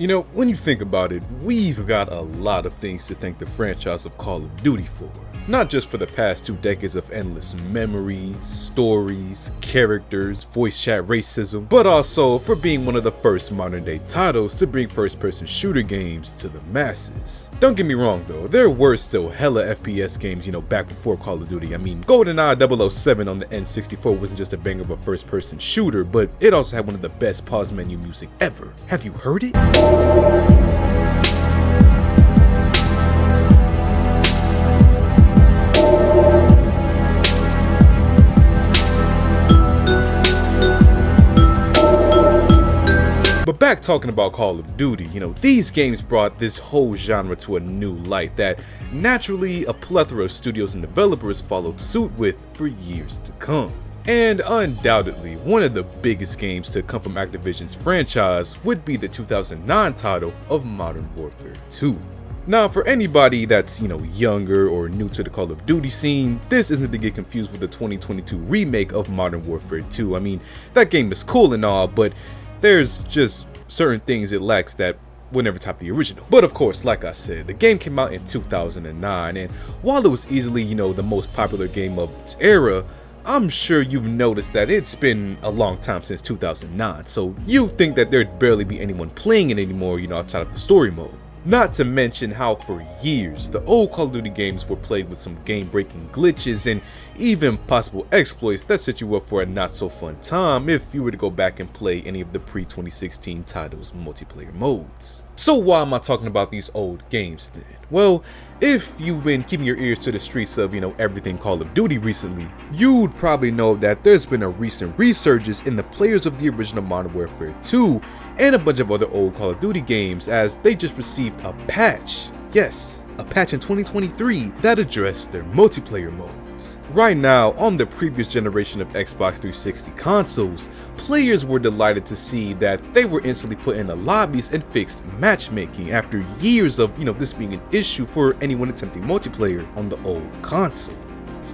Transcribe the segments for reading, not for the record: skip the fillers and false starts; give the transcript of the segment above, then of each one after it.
You know, when you think about it, we've got a lot of things to thank the franchise of Call of Duty for. Not just for the past 2 decades of endless memories, stories, characters, voice chat racism, but also for being one of the first modern day titles to bring first-person shooter games to the masses. Don't get me wrong though, there were still hella FPS games, back before Call of Duty. I mean, GoldenEye 007 on the N64 wasn't just a banger of a first-person shooter, but it also had one of the best pause menu music ever. Have you heard it? But back talking about Call of Duty, these games brought this whole genre to a new light that naturally a plethora of studios and developers followed suit with for years to come. And undoubtedly, one of the biggest games to come from Activision's franchise would be the 2009 title of Modern Warfare 2. Now, for anybody that's, younger or new to the Call of Duty scene, this isn't to get confused with the 2022 remake of Modern Warfare 2. I mean, that game is cool and all, but there's just certain things it lacks that would never top the original. But of course, like I said, the game came out in 2009, and while it was easily, the most popular game of its era, I'm sure you've noticed that it's been a long time since 2009, so you think that there'd barely be anyone playing it anymore, outside of the story mode. Not to mention how for years, the old Call of Duty games were played with some game-breaking glitches and even possible exploits that set you up for a not-so-fun time if you were to go back and play any of the pre-2016 titles' multiplayer modes. So why am I talking about these old games then? Well, if you've been keeping your ears to the streets of, everything Call of Duty recently, you'd probably know that there's been a recent resurgence in the players of the original Modern Warfare 2 and a bunch of other old Call of Duty games as they just received a patch. Yes, a patch in 2023 that addressed their multiplayer modes. Right now, on the previous generation of Xbox 360 consoles, players were delighted to see that they were instantly put in the lobbies and fixed matchmaking after years of, this being an issue for anyone attempting multiplayer on the old console.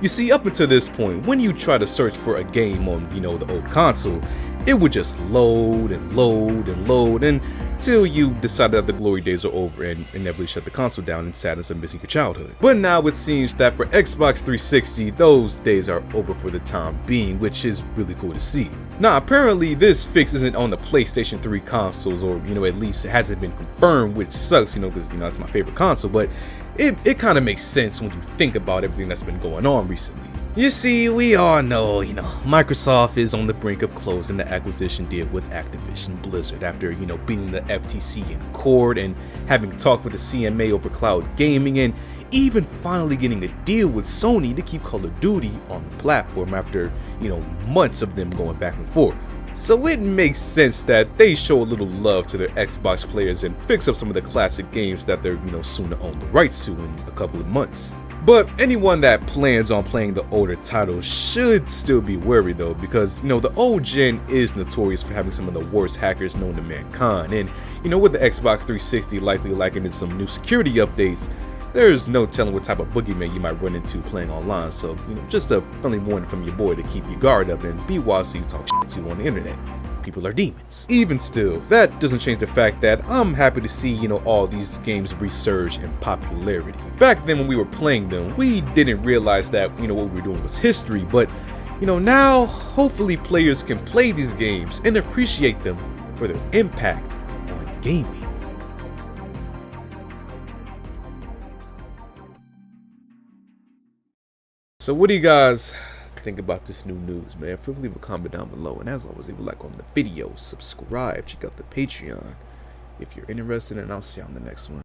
You see, up until this point, when you try to search for a game on, the old console, it would just load and load and load until you decided that the glory days are over and inevitably shut the console down in sadness of missing your childhood. But now it seems that for Xbox 360, those days are over for the time being, which is really cool to see. Now, apparently this fix isn't on the PlayStation 3 consoles, or at least it hasn't been confirmed, which sucks, because that's my favorite console, but it kind of makes sense when you think about everything that's been going on recently. You see, we all know, Microsoft is on the brink of closing the acquisition deal with Activision Blizzard after, beating the FTC in court and having talked with the CMA over cloud gaming and even finally getting a deal with Sony to keep Call of Duty on the platform after, months of them going back and forth. So it makes sense that they show a little love to their Xbox players and fix up some of the classic games that they're, soon to own the rights to in a couple of months. But anyone that plans on playing the older titles should still be wary though, because the old gen is notorious for having some of the worst hackers known to mankind, and with the Xbox 360 likely lacking in some new security updates, there's no telling what type of boogeyman you might run into playing online. So just a friendly warning from your boy to keep your guard up and be wise so you talk shit to on the internet. People are demons. Even still, that doesn't change the fact that I'm happy to see, all these games resurge in popularity. Back then when we were playing them, we didn't realize that, what we were doing was history, but, now hopefully players can play these games and appreciate them for their impact on gaming. So what do you guys think about this new news, man? Feel free to leave a comment down below, and as always, leave a like on the video, subscribe, check out the Patreon if you're interested, and I'll see you on the next one.